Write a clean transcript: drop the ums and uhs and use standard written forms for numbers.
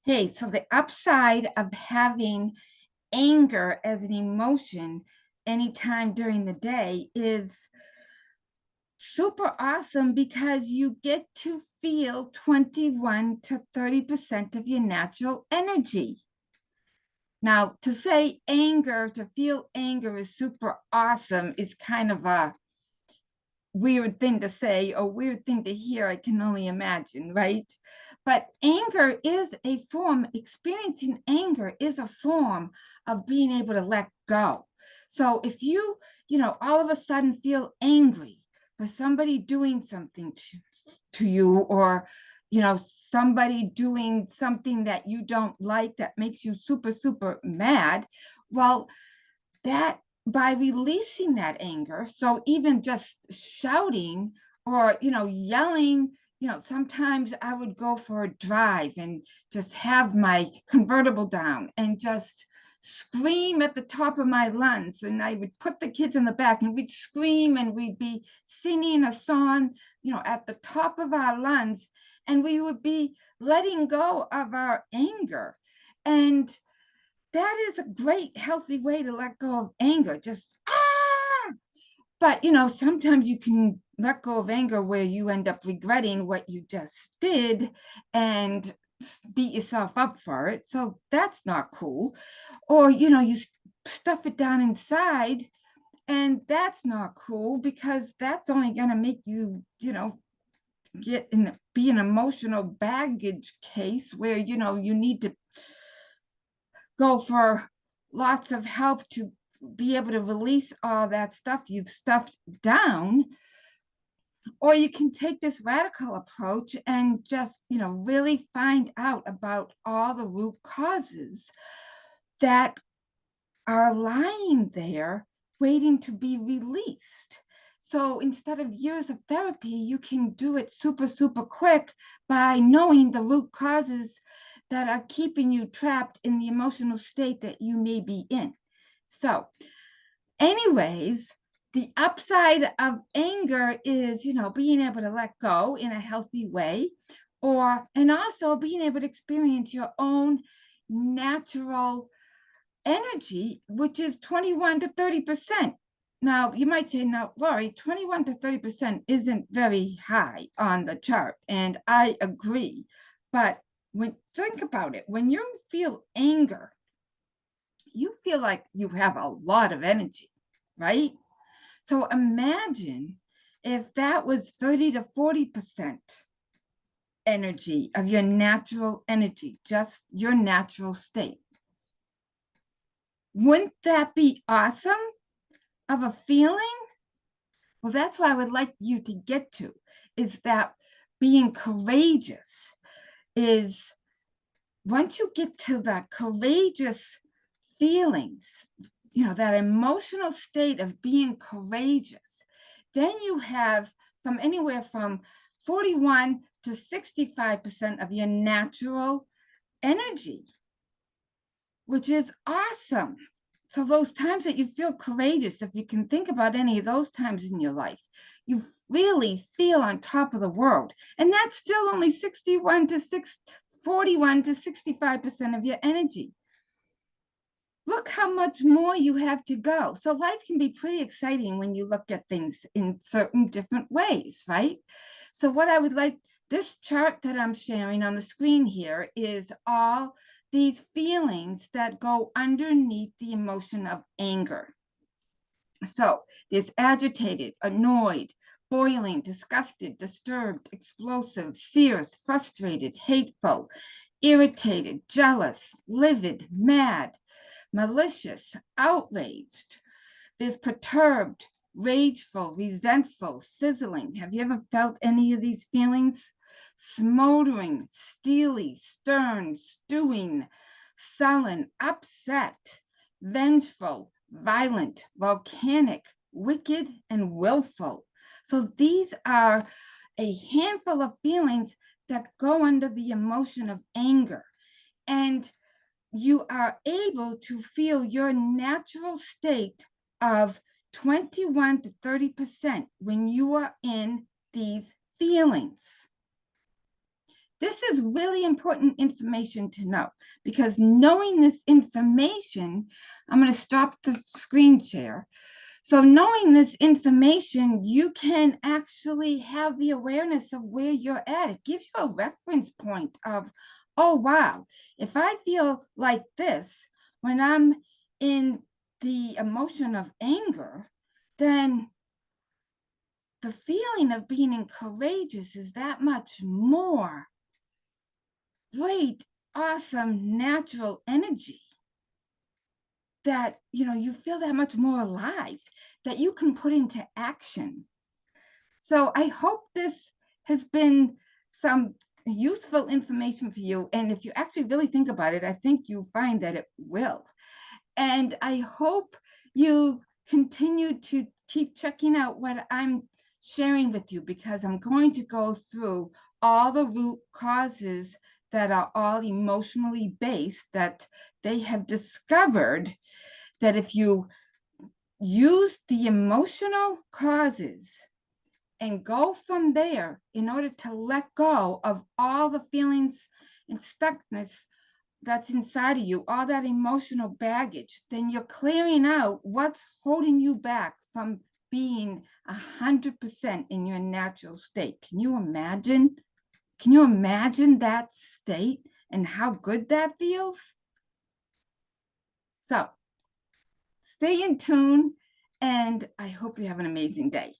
Hey, so the upside of having anger as an emotion anytime during the day is super awesome because you get to feel 21 to 30% of your natural energy. Now, to feel anger is super awesome is kind of a weird thing to say or weird thing to hear, I can only imagine, right? But experiencing anger is a form of being able to let go. So if all of a sudden feel angry for somebody doing something to you, or, somebody doing something that you don't like that makes you super, super mad, well, that by releasing that anger, so even just shouting or yelling, sometimes I would go for a drive and just have my convertible down and just scream at the top of my lungs, and I would put the kids in the back and we'd scream and we'd be singing a song, at the top of our lungs, and we would be letting go of our anger. And that is a great healthy way to let go of anger, just but sometimes you can let go of anger where you end up regretting what you just did and beat yourself up for it, so that's not cool. Or you stuff it down inside, and that's not cool because that's only going to make you be an emotional baggage case where you need to go for lots of help to be able to release all that stuff you've stuffed down. Or you can take this radical approach and just, really find out about all the root causes that are lying there waiting to be released. So instead of years of therapy, you can do it super, super quick by knowing the root causes that are keeping you trapped in the emotional state that you may be in. So, anyways, the upside of anger is, being able to let go in a healthy way, and also being able to experience your own natural energy, which is 21 to 30%. Now, you might say, now, Lori, 21 to 30% isn't very high on the chart, and I agree. But think about it, when you feel anger, you feel like you have a lot of energy, right? So imagine if that was 30 to 40% energy of your natural energy, just your natural state. Wouldn't that be awesome of a feeling? Well, that's what I would like you to get to, is that being courageous is, once you get to that courageous feelings, that emotional state of being courageous, then you have from anywhere from 41 to 65% of your natural energy, which is awesome. So those times that you feel courageous, if you can think about any of those times in your life, you really feel on top of the world. And that's still only 41 to 65% of your energy. Look how much more you have to go. So life can be pretty exciting when you look at things in certain different ways, right? So what I would like, this chart that I'm sharing on the screen here is all these feelings that go underneath the emotion of anger. So there's agitated, annoyed, boiling, disgusted, disturbed, explosive, fierce, frustrated, hateful, irritated, jealous, livid, mad, malicious, outraged. There's perturbed, rageful, resentful, sizzling. Have you ever felt any of these feelings? Smoldering, steely, stern, stewing, sullen, upset, vengeful, violent, volcanic, wicked, and willful. So these are a handful of feelings that go under the emotion of anger. And you are able to feel your natural state of 21 to 30% when you are in these feelings. This is really important information to know, because knowing this information, I'm going to stop the screen share. So knowing this information, you can actually have the awareness of where you're at. It gives you a reference point of, oh, wow, if I feel like this when I'm in the emotion of anger, then the feeling of being courageous is that much more great, awesome, natural energy that, you feel that much more alive that you can put into action. So I hope this has been some useful information for you. And if you actually really think about it, I think you'll find that it will. And I hope you continue to keep checking out what I'm sharing with you, because I'm going to go through all the root causes that are all emotionally based, that they have discovered that if you use the emotional causes and go from there in order to let go of all the feelings and stuckness that's inside of you, all that emotional baggage, then you're clearing out what's holding you back from being 100% in your natural state. Can you imagine? Can you imagine that state and how good that feels? So stay in tune, and I hope you have an amazing day.